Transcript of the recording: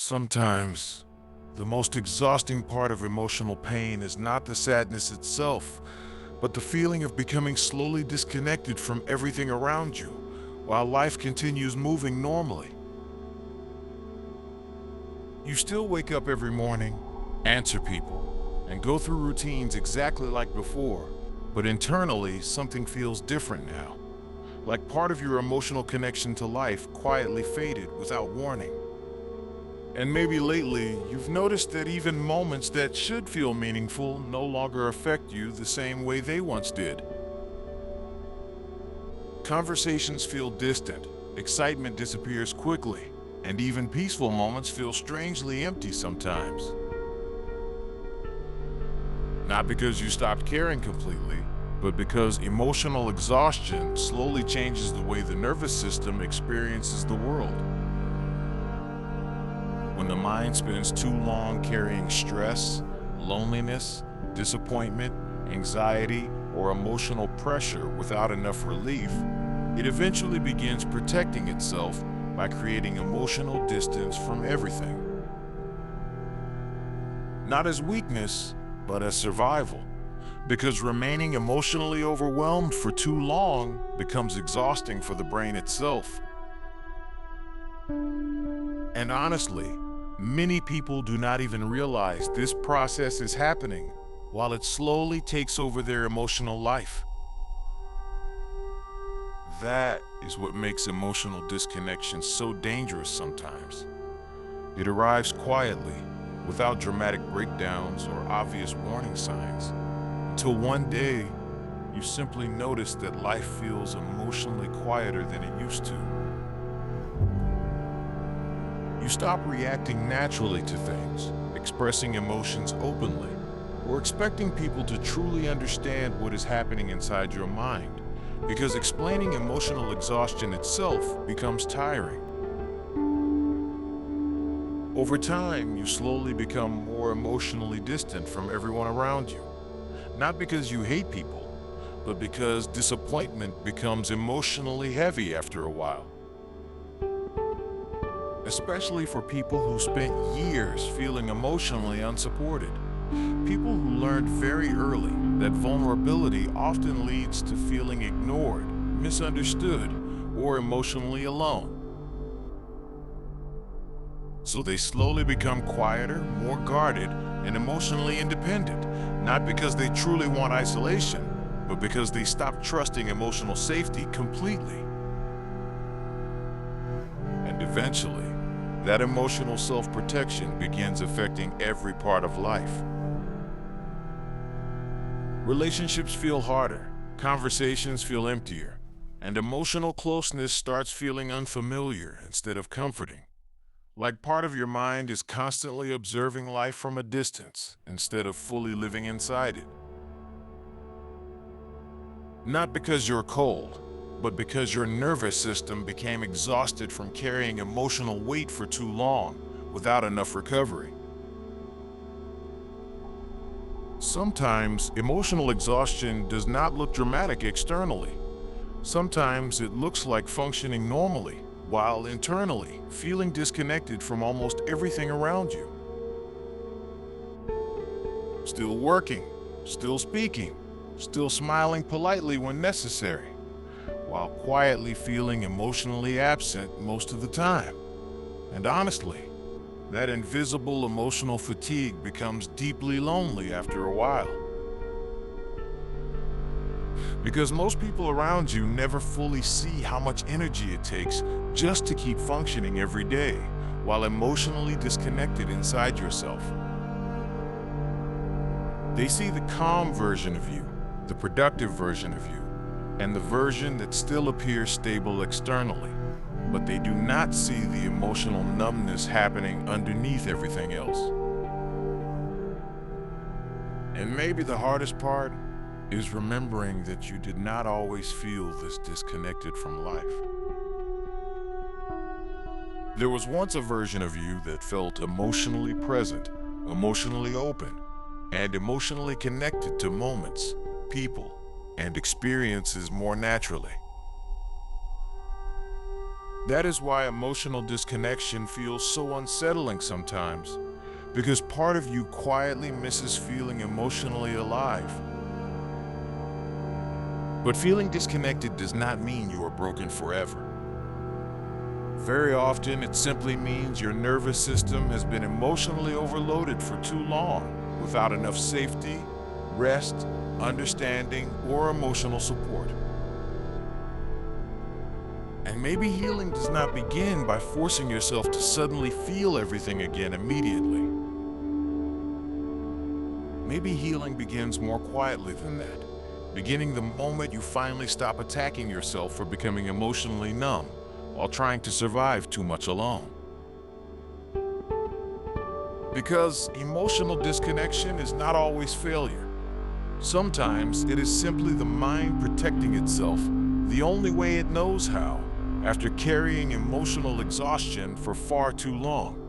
Sometimes, the most exhausting part of emotional pain is not the sadness itself, but the feeling of becoming slowly disconnected from everything around you, while life continues moving normally. You still wake up every morning, answer people, and go through routines exactly like before, but internally something feels different now, like part of your emotional connection to life quietly faded without warning. And maybe lately, you've noticed that even moments that should feel meaningful no longer affect you the same way they once did. Conversations feel distant, excitement disappears quickly, and even peaceful moments feel strangely empty sometimes. Not because you stopped caring completely, but because emotional exhaustion slowly changes the way the nervous system experiences the world. When the mind spends too long carrying stress, loneliness, disappointment, anxiety, or emotional pressure without enough relief, it eventually begins protecting itself by creating emotional distance from everything. Not as weakness, but as survival. Because remaining emotionally overwhelmed for too long becomes exhausting for the brain itself. And honestly, many people do not even realize this process is happening while it slowly takes over their emotional life. That is what makes emotional disconnection so dangerous sometimes. It arrives quietly, without dramatic breakdowns or obvious warning signs, until one day you simply notice that life feels emotionally quieter than it used to. You stop reacting naturally to things, expressing emotions openly, or expecting people to truly understand what is happening inside your mind, because explaining emotional exhaustion itself becomes tiring. Over time, you slowly become more emotionally distant from everyone around you, not because you hate people, but because disappointment becomes emotionally heavy after a while. Especially for people who spent years feeling emotionally unsupported. People who learned very early that vulnerability often leads to feeling ignored, misunderstood, or emotionally alone. So they slowly become quieter, more guarded, and emotionally independent, not because they truly want isolation, but because they stop trusting emotional safety completely. And eventually, that emotional self-protection begins affecting every part of life. Relationships feel harder, conversations feel emptier, and emotional closeness starts feeling unfamiliar instead of comforting. Like part of your mind is constantly observing life from a distance instead of fully living inside it. Not because you're cold, but because your nervous system became exhausted from carrying emotional weight for too long without enough recovery. Sometimes emotional exhaustion does not look dramatic externally. Sometimes it looks like functioning normally, while internally feeling disconnected from almost everything around you. Still working, still speaking, still smiling politely when necessary, while quietly feeling emotionally absent most of the time. And honestly, that invisible emotional fatigue becomes deeply lonely after a while. Because most people around you never fully see how much energy it takes just to keep functioning every day, while emotionally disconnected inside yourself. They see the calm version of you, the productive version of you, and the version that still appears stable externally. But they do not see the emotional numbness happening underneath everything else. And maybe the hardest part is remembering that you did not always feel this disconnected from life. There was once a version of you that felt emotionally present, emotionally open, and emotionally connected to moments, people, and experiences more naturally. That is why emotional disconnection feels so unsettling sometimes, because part of you quietly misses feeling emotionally alive. But feeling disconnected does not mean you are broken forever. Very often, it simply means your nervous system has been emotionally overloaded for too long, without enough safety, rest, understanding, or emotional support. And maybe healing does not begin by forcing yourself to suddenly feel everything again immediately. Maybe healing begins more quietly than that, beginning the moment you finally stop attacking yourself for becoming emotionally numb while trying to survive too much alone. Because emotional disconnection is not always failure. Sometimes it is simply the mind protecting itself the only way it knows how, after carrying emotional exhaustion for far too long.